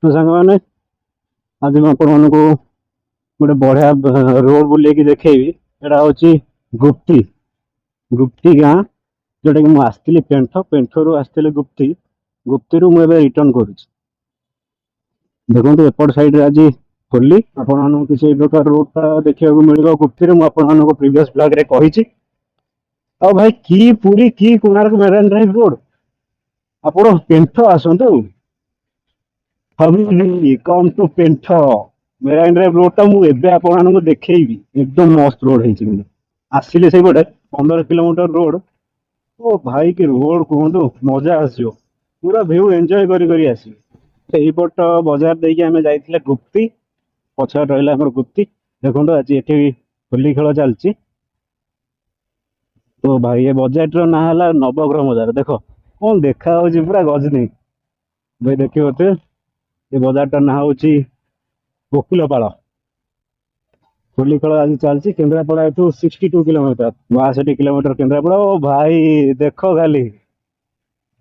तो सांगने आज मैं आपको गोटे बढ़िया रोड बुलेकी देखी एटा हूँ गुप्ती गुप्ती गाँ जोटा कि मुझे पेंठ पेंठ रू आसती गुप्ती गुप्ती रू मुझे रिटर्न कर देखो एपट साइड आज खोली आपको किसी प्रकार रोडटा देखा मिल गुप्ती मुझे प्रीवियस ब्लॉग रे कही आ भाई की पूरी की कोणार्क मेराइन ड्राइव रोड आप पेंठ आसतु कम टू पेंठ मेराइन ड्राइव रोडटा मुझे आपको देखी एकदम मस्त रोड है आसिले से पटे 15 किलोमीटर रोड ओ भाई की रोड कहतु मजा आसो पूरा भ्यू एंजॉय करी आसपट बजार देके आम जाइए गुप्ती पछाड़ रहा गुप्ती देखो आज ये होली खेल चलती तो भाई ये बजार ना है नवग्रह बजार देख कौन देखा पूरा गजनी भाई देखिए बोते ये बजार ना हूँ वकिलपाड़ होली खेल आज चलती केन्द्रापड़ा एठू 62 किलोमीटर 62 किलोमीटर केन्द्रापड़ा ओ भाई देख खाली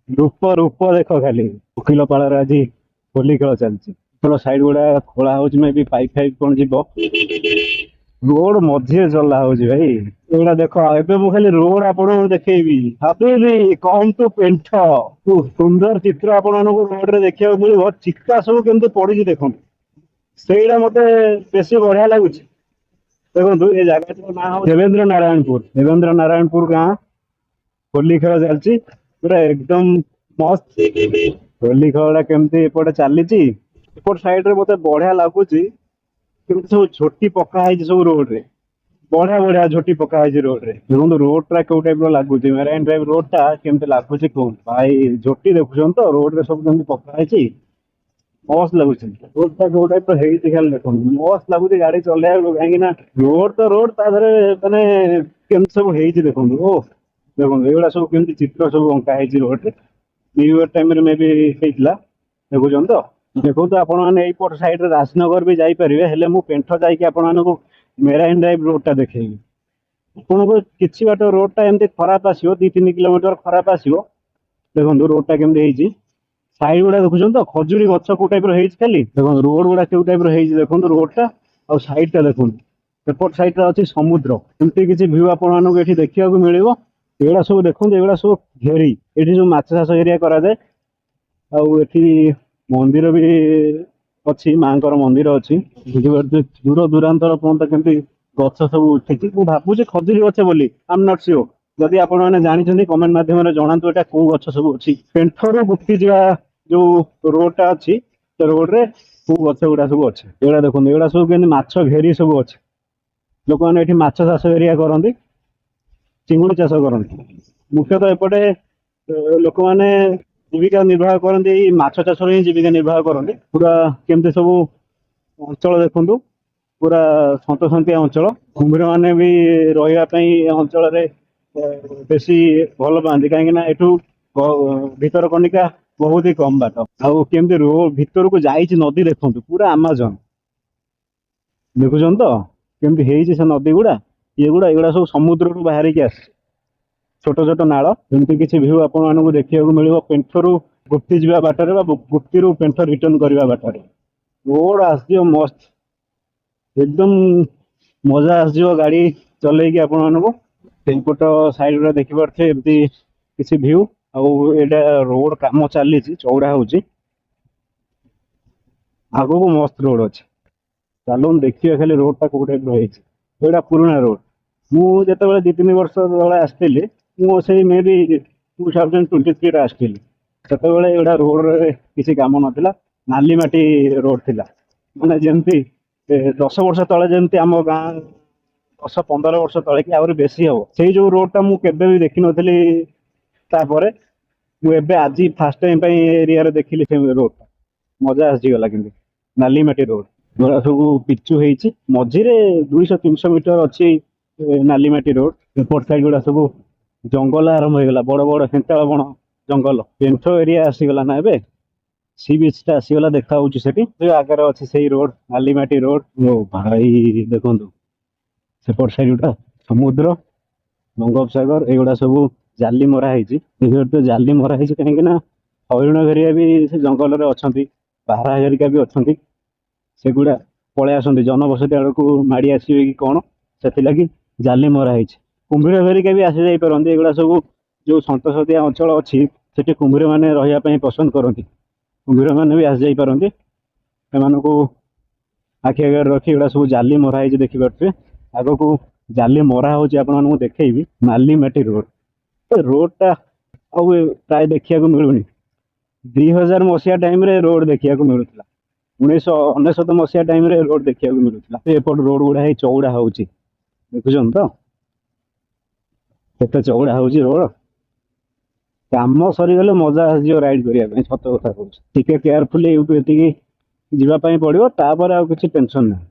रूप रूप देख खाली वकिलपाड़ आज होली खेल चलती चलो साइड गुड़ा खोला हो पाइप फाइप कौन जीव रोड मझे चला हो भाई एगुड़ा देख एबे मु खाली रोड आपको देखेबी हाबी कम टू पेंठ सुंदर चित्र आपण रोड रे देखा मिल चिक्का सब केमती पड़ी देखो से मत बेस बढ़िया लगुच देखो ये जगह ना देवेंद्र नारायणपुर गाँ होली खेल चलती पूरा एकदम मस्त होली खेल केमती एपटे चली एपट साइड रे मत बढ़िया लगुच सब झोटी पकाई सब रोड रे बढ़िया बढ़िया झोटी पकाई रोड रे देखो रोड टा कौ टाइप लगुच मेराइन ड्राइव रोड टा केमती लगुच कौन भाई झोटी देखुन तो रोड रे सब केमती पकाई मस्त लगुच रोड टा कौ टाइप खाली देखो मस्त लगुच गाड़ी चलने कहीं रोड तो रोड माने केमती सब देखो ओ देखो एगुड़ा सब केमती चित्र सब अंका रोड रे न्यू इयर टाइम मे भी देखुन तो देखो तो आपट साइड राजनगर भी जापरें मु पेंठ जाकि मेराइन ड्राइव रोडटा देखेबी आपको किसी बाट रोडटा एमती खराब आसो 2-3 किलोमीटर खराब आसो देखो रोडटा केमती साइड गुड़ा देखुन तो खजुरी गछ कौ टाइप खाली देखो रोड गुड़ा कौ टाइप देखो रोडटा आ साइडटा देखो एपट साइड अच्छी समुद्र एमती किसी भ्यू आपको ये देखा मिल एगुड़ा सब देखो एगुड़ा सब घेरी ये सब माछ चाष एरिया कराए आठी मंदिर भी अच्छी माँ मंदिर अच्छी दूर दूरांतर पर्यटन केमती गछ सब उठी मुझे खजुरी गछ बोली आई एम नॉट श्योर जदि आपने जानते कमेंट मध्यम जनातु एटा कौ गछ सब अच्छी पेंठर गुप्ती जा जो रोडटा अच्छी तो रोड रे कौ गछ गुड़ा सब अच्छे एगुड़ा देखो एगुड़ा सब केमती माछ घेरी सब अच्छे लोक मैंने माछ चाष एरिया करती चिंगुड़ी चाष करती मुख्यतः एपटे लोक मैंने जीविका निर्वाह करते माछ चाष ही जीविका निर्वाह करते पूरा केमती सब अंचल देखु पूरा सतसंतिया अंचल कुम्भीर मैंने भी रही अंचल बेसी भल पाती कहीं एठू भितरकनिका बहुत ही कम बाट आमती रोड भितर को जाइए नदी देखो पूरा आमाजन देखुन तो केमती से नदी गुड़ा ये गुड़ा एगुड़ा सब समुद्र रू बाहर आस छोट छोट नाल एमती किसी भ्यू आपको देखा मिल पेंठर गुप्ती जा बाटर गुप्ती रू पेंठ रिटर्न करने बाटर रोड आस मस्त एकदम मजा आस गाड़ी चल आपट साइड गुड़ा देखिपे एमती किसी भ्यू आटा रोड कम चली चौड़ा हो आग को मस्त रोड अच्छे चलो देखिए खाली रोडटा कौ टाइप रही पुराना रोड मुझे 2-3 वर्ष तले आसती मुझे मे भी 2023 आसती से एगुड़ा रोड रे किसी कम नाला नाली माटी रोड थिला माने जमती 10 वर्ष तले जमती आम गाँ 10-15 वर्ष तले कि आहुरी बेसी हम से जो रोडटा मुझे भी देखी नी मुझे आज फास्ट टाइम एरिया देखिली से रोडटा मजा आसीगला कि नाली माटी रोड जोड़ा सब पिचु हो मझीरे 200-300 मीटर अच्छी नाली माटी रोड एपट साइड गुड़ा सब जंगल आरंभ होगा बड़ बड़ हेंताल बण जंगल पेंठ एरिया आसीगला ना एबे सी बीच टा आसीगला देखा आगे अच्छी से रोड नाली माटी रोड ओ भाई देखो सेपट साइड गुड़ा समुद्र बंगोपसागर एगुड़ा सब जाली मराई तो जाली मराई कहीं हरिण घेरिया भी से जंगल अच्छा ପାରା ହେରିକା ବି ଅଛନ୍ତି, ସେଗୁଡ଼ା ପଳେଇ ଆସନ୍ତି ଜନବସତି ଆଡ଼କୁ ମାଡ଼ି ଆସିବେ କି କ'ଣ, ସେଥିଲାଗି ଜାଲି ମରା ହେଇଛି। କୁମ୍ଭୀର ହେରିକା ବି ଆସି ଯାଇପାରନ୍ତି। ଏଗୁଡ଼ା ସବୁ ଯେଉଁ ସନ୍ତସନ୍ତିଆ ଅଞ୍ଚଳ ଅଛି ସେଠି କୁମ୍ଭୀରମାନେ ରହିବା ପାଇଁ ପସନ୍ଦ କରନ୍ତି। କୁମ୍ଭୀରମାନେ ବି ଆସି ଯାଇପାରନ୍ତି। ସେମାନଙ୍କୁ ଆଖି ଆଗରେ ରଖି ଏଗୁଡ଼ା ସବୁ ଜାଲି ମରା ହେଇଛି, ଦେଖିପାରୁଥିବେ। ଆଗକୁ ଜାଲି ମରା ହେଉଛି, ଆପଣମାନଙ୍କୁ ଦେଖେଇବି। ନାଲି ମାଟି ରୋଡ, ଏ ରୋଡଟା ଆଉ ପ୍ରାୟ ଦେଖିବାକୁ ମିଳୁନି। 2000 ମସିହା ଟାଇମରେ ରୋଡ ଦେଖିବାକୁ ମିଳୁଥିଲା, 1999 ମସିହା ଟାଇମରେ ରୋଡ ଦେଖିବାକୁ ମିଳୁଥିଲା। ଏପଟ ରୋଡ ଗୁଡ଼ା ହେଇ ଚଉଡ଼ା ହେଉଛି, ଦେଖୁଛନ୍ତି ତ କେତେ ଚଉଡ଼ା ହେଉଛି ରୋଡ। କାମ ସରିଗଲେ ମଜା ଆସିଯିବ ରାଇଡ୍ କରିବା ପାଇଁ, ସତ କଥା କହୁଛି। ଟିକେ କେୟାରଫୁଲି ଏଇଠୁ ଏତିକି ଯିବା ପାଇଁ ପଡ଼ିବ, ତାପରେ ଆଉ କିଛି ଟେନସନ୍ ନାହିଁ।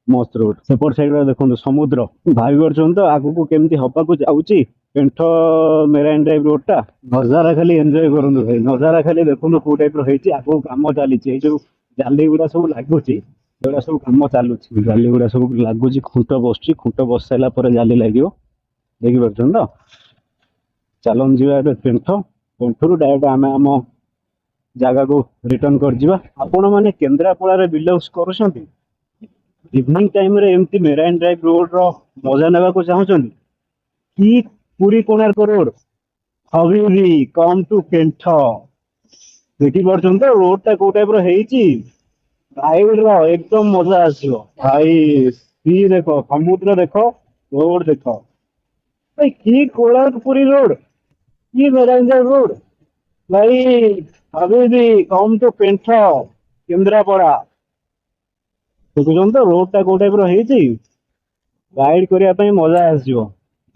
ମସ୍ତ ରୋଡ। ସେପଟ ସାଇଡରେ ଦେଖନ୍ତୁ ସମୁଦ୍ର, ଭାବି ପାରୁଛନ୍ତି ତ ଆଗକୁ କେମିତି ହବାକୁ ଯାଉଛି ପେଣ୍ଠ ମେରାଇନ୍ ଡ୍ରାଇଭ୍ ରୋଡଟା। ନଜାରା ଖାଲି ଏନ୍ଜୟ କରନ୍ତୁ ଭାଇ, ନଜାରା ଖାଲି ଦେଖନ୍ତୁ କୋଉ ଟାଇପର ହେଇଛି। ଆଗକୁ କାମ ଚାଲିଛି, ଏଇ ଯୋଉ ଜାଲି ଗୁଡ଼ା ସବୁ ଲାଗୁଛି, ଏଗୁଡ଼ା ସବୁ କାମ ଚାଲୁଛି। ଜାଲି ଗୁଡ଼ା ସବୁ ଲାଗୁଛି, ଖୁଣ୍ଟ ବସୁଛି, ଖୁଣ୍ଟ ବସି ସାରିଲା ପରେ ଜାଲି ଲାଗିବ, ଦେଖିପାରୁଛନ୍ତି ତ। ଚାଲନ୍ତୁ ଯିବା ଏବେ ପେଣ୍ଠ, ପେଣ୍ଠରୁ ଡାଇରେକ୍ଟ ଆମେ ଆମ ଜାଗାକୁ ରିଟର୍ନ କରିଯିବା। ଆପଣମାନେ କେନ୍ଦ୍ରାପଡ଼ାରେ ବିଲଙ୍ଗସ୍ କରୁଛନ୍ତି, ଇଭିନିଂ ଟାଇମରେ ଏମିତି ମେରାଇନ୍ ଡ୍ରାଇଭ୍ ରୋଡର ମଜା ନେବାକୁ ଚାହୁଁଛନ୍ତି କି ପୁରୀ କୋଣାର୍କ ରୋଡ, ହବିବି କମ୍ ଟୁ ପେଣ୍ଠ। ଦେଖିପାରୁଛନ୍ତି ତ ରୋଡଟା କୋଉ ଟାଇପର ହେଇଛି, ରାଇଡର ଏକଦମ ମଜା ଆସିବ ଭାଇ। ସି ଦେଖ, ସମୁଦ୍ର ଦେଖ, ରୋଡ ଦେଖ ଭାଇ, କି କୋଣାର୍କ ପୁରୀ ରୋଡ, କି ମେରାଇନ୍ ଡ୍ରାଇଭ୍ ରୋଡ ଭାଇ। ହବିବି କମ୍ ଟୁ ପେଣ୍ଠ, କେନ୍ଦ୍ରାପଡ଼ା। ଦେଖୁଛନ୍ତି ତ ରୋଡଟା କୋଉ ଟାଇପର ହେଇଛି, ରାଇଡ୍ କରିବା ପାଇଁ ମଜା ଆସିଯିବ,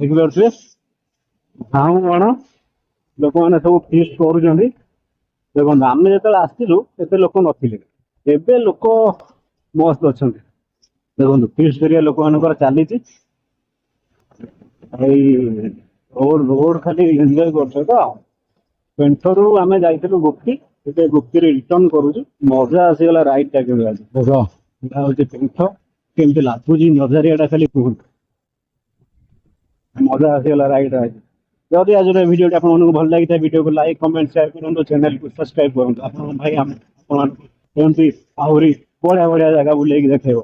ଦେଖିପାରୁଥିବେ। ଆଉ କ'ଣ ଲୋକମାନେ ସବୁ ଫିଷ୍ଟ କରୁଛନ୍ତି। ଦେଖନ୍ତୁ ଆମେ ଯେତେବେଳେ ଆସିଥିଲୁ ଏତେ ଲୋକ ନଥିଲେ, ଏବେ ଲୋକ ମସ୍ତ ଅଛନ୍ତି। ଦେଖନ୍ତୁ ଫିଷ୍ଟ କରିବା ଲୋକମାନଙ୍କର ଚାଲିଛି। ଏଇ ରୋଡ ଖାଲି ଏନ୍ଜୟ କରୁଛ ତ। ପେଣ୍ଠରୁ ଆମେ ଯାଇଥିଲୁ ଗୁପ୍ତି, ଏବେ ଗୁପ୍ତିରେ ରିଟର୍ନ କରୁଛୁ। ମଜା ଆସିଗଲା ରାଇଡ୍ଟା କେବେ ଆଜି। ଦେଖ ଏଇଟା ହେଉଛି ପେଣ୍ଠ, କେମିତି ଲାଗୁଛି ନଜାରିଆଟା ଖାଲି କୁହନ୍ତୁ। ମଜା ଆସିଗଲା ରାଇଡ୍ ଆଜି। ଯଦି ଆଜିର ଭିଡ଼ିଓଟି ଆପଣମାନଙ୍କୁ ଭଲ ଲାଗିଥାଏ, ଭିଡ଼ିଓକୁ ଲାଇକ୍ କମେଣ୍ଟ ସେୟାର କରନ୍ତୁ, ଚ୍ୟାନେଲକୁ ସବସ୍କ୍ରାଇବ କରନ୍ତୁ। ଆପଣଙ୍କ ଭାଇ ଆପଣମାନଙ୍କୁ ଏମିତି ଆହୁରି ବଢ଼ିଆ ବଢ଼ିଆ ଜାଗା ବୁଲେଇକି ଦେଖେଇବ।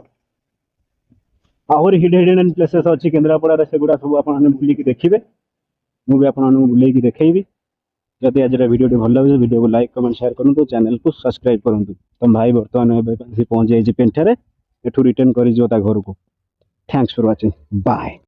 ଆହୁରି ହିଡେନ୍ ପ୍ଲେସେସ୍ ଅଛି କେନ୍ଦ୍ରାପଡ଼ାରେ, ସେଗୁଡ଼ା ସବୁ ଆପଣମାନେ ବୁଲିକି ଦେଖିବେ। ମୁଁ ବି ଆପଣମାନଙ୍କୁ ବୁଲେଇକି ଦେଖେଇବି। ଯଦି ଆଜିର ଭିଡ଼ିଓଟି ଭଲ ଲାଗୁଛି, ଭିଡ଼ିଓକୁ ଲାଇକ୍ କମେଣ୍ଟ ସେୟାର କରନ୍ତୁ, ଚ୍ୟାନେଲକୁ ସବସ୍କ୍ରାଇବ କରନ୍ତୁ। ତମ ଭାଇ ବର୍ତ୍ତମାନ ଏବେ ଆସି ପହଞ୍ଚି ଯାଇଛି ପେଣ୍ଠରେ, ଏଠୁ ରିଟର୍ନ କରିଯିବ ତା ଘରକୁ। ଥ୍ୟାଙ୍କ୍ସ ଫର ୱାଚିଂ, ବାଏ।